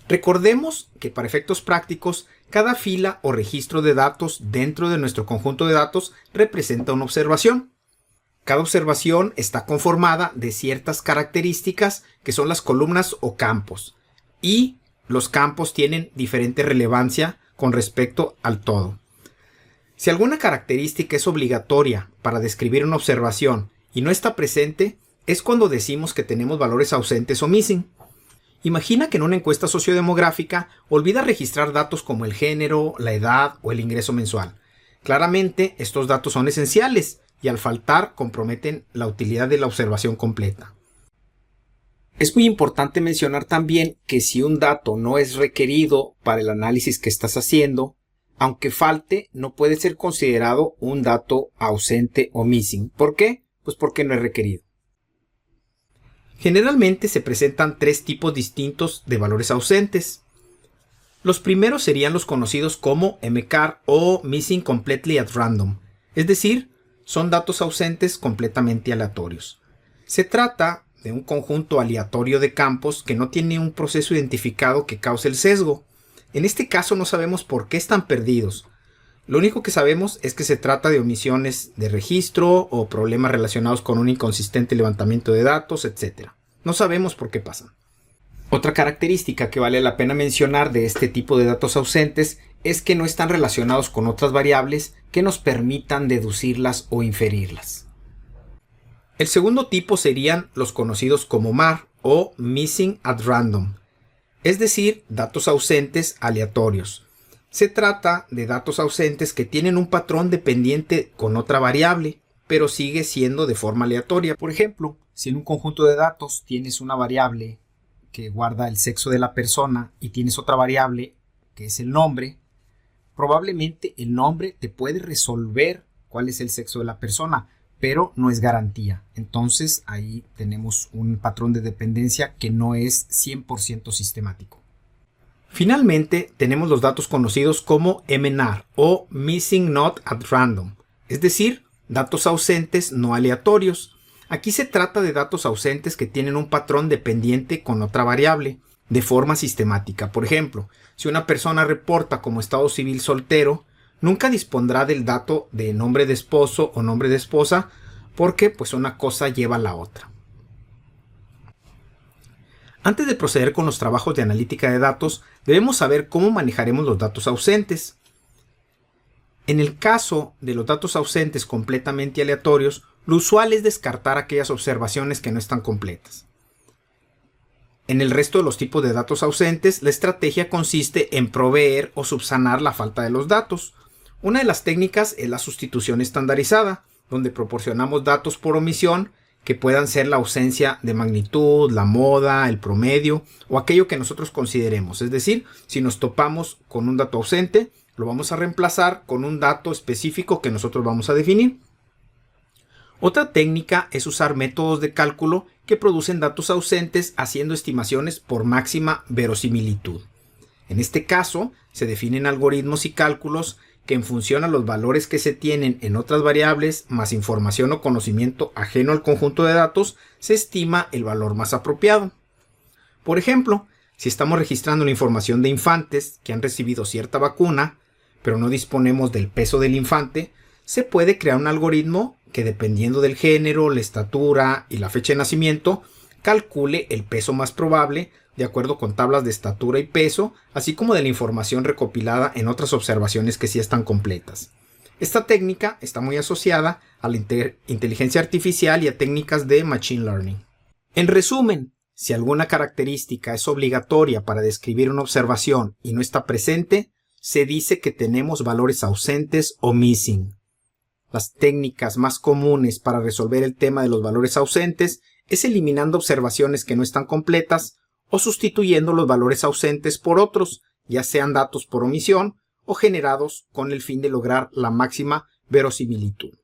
Recordemos que para efectos prácticos, cada fila o registro de datos dentro de nuestro conjunto de datos representa una observación. Cada observación está conformada de ciertas características que son las columnas o campos, y los campos tienen diferente relevancia con respecto al todo. Si alguna característica es obligatoria para describir una observación y no está presente, es cuando decimos que tenemos valores ausentes o missing. Imagina que en una encuesta sociodemográfica olvida registrar datos como el género, la edad o el ingreso mensual. Claramente, estos datos son esenciales y al faltar comprometen la utilidad de la observación completa. Es muy importante mencionar también que si un dato no es requerido para el análisis que estás haciendo, aunque falte, no puede ser considerado un dato ausente o missing. ¿Por qué? Pues porque no es requerido. Generalmente se presentan tres tipos distintos de valores ausentes. Los primeros serían los conocidos como MCAR o Missing Completely at Random, es decir, son datos ausentes completamente aleatorios. Se trata de un conjunto aleatorio de campos que no tiene un proceso identificado que cause el sesgo. En este caso no sabemos por qué están perdidos. Lo único que sabemos es que se trata de omisiones de registro o problemas relacionados con un inconsistente levantamiento de datos, etc. No sabemos por qué pasan. Otra característica que vale la pena mencionar de este tipo de datos ausentes es que no están relacionados con otras variables que nos permitan deducirlas o inferirlas. El segundo tipo serían los conocidos como MAR o Missing at Random, es decir, datos ausentes aleatorios. Se trata de datos ausentes que tienen un patrón dependiente con otra variable, pero sigue siendo de forma aleatoria. Por ejemplo, si en un conjunto de datos tienes una variable que guarda el sexo de la persona y tienes otra variable que es el nombre, probablemente el nombre te puede resolver cuál es el sexo de la persona, pero no es garantía. Entonces ahí tenemos un patrón de dependencia que no es 100% sistemático. Finalmente tenemos los datos conocidos como MNAR o Missing Not at Random, es decir, datos ausentes no aleatorios. Aquí se trata de datos ausentes que tienen un patrón dependiente con otra variable de forma sistemática. Por ejemplo, si una persona reporta como estado civil soltero, nunca dispondrá del dato de nombre de esposo o nombre de esposa porque pues una cosa lleva a la otra. Antes de proceder con los trabajos de analítica de datos, debemos saber cómo manejaremos los datos ausentes. En el caso de los datos ausentes completamente aleatorios, lo usual es descartar aquellas observaciones que no están completas. En el resto de los tipos de datos ausentes, la estrategia consiste en proveer o subsanar la falta de los datos. Una de las técnicas es la sustitución estandarizada, donde proporcionamos datos por omisión que puedan ser la ausencia de magnitud, la moda, el promedio o aquello que nosotros consideremos. Es decir, si nos topamos con un dato ausente, lo vamos a reemplazar con un dato específico que nosotros vamos a definir. Otra técnica es usar métodos de cálculo que producen datos ausentes haciendo estimaciones por máxima verosimilitud. En este caso, se definen algoritmos y cálculos que en función a los valores que se tienen en otras variables más información o conocimiento ajeno al conjunto de datos, se estima el valor más apropiado. Por ejemplo, si estamos registrando la información de infantes que han recibido cierta vacuna, pero no disponemos del peso del infante, se puede crear un algoritmo que dependiendo del género, la estatura y la fecha de nacimiento, calcule el peso más probable de acuerdo con tablas de estatura y peso, así como de la información recopilada en otras observaciones que sí están completas. Esta técnica está muy asociada a la inteligencia artificial y a técnicas de Machine Learning. En resumen, si alguna característica es obligatoria para describir una observación y no está presente, se dice que tenemos valores ausentes o missing. Las técnicas más comunes para resolver el tema de los valores ausentes es eliminando observaciones que no están completas o sustituyendo los valores ausentes por otros, ya sean datos por omisión o generados con el fin de lograr la máxima verosimilitud.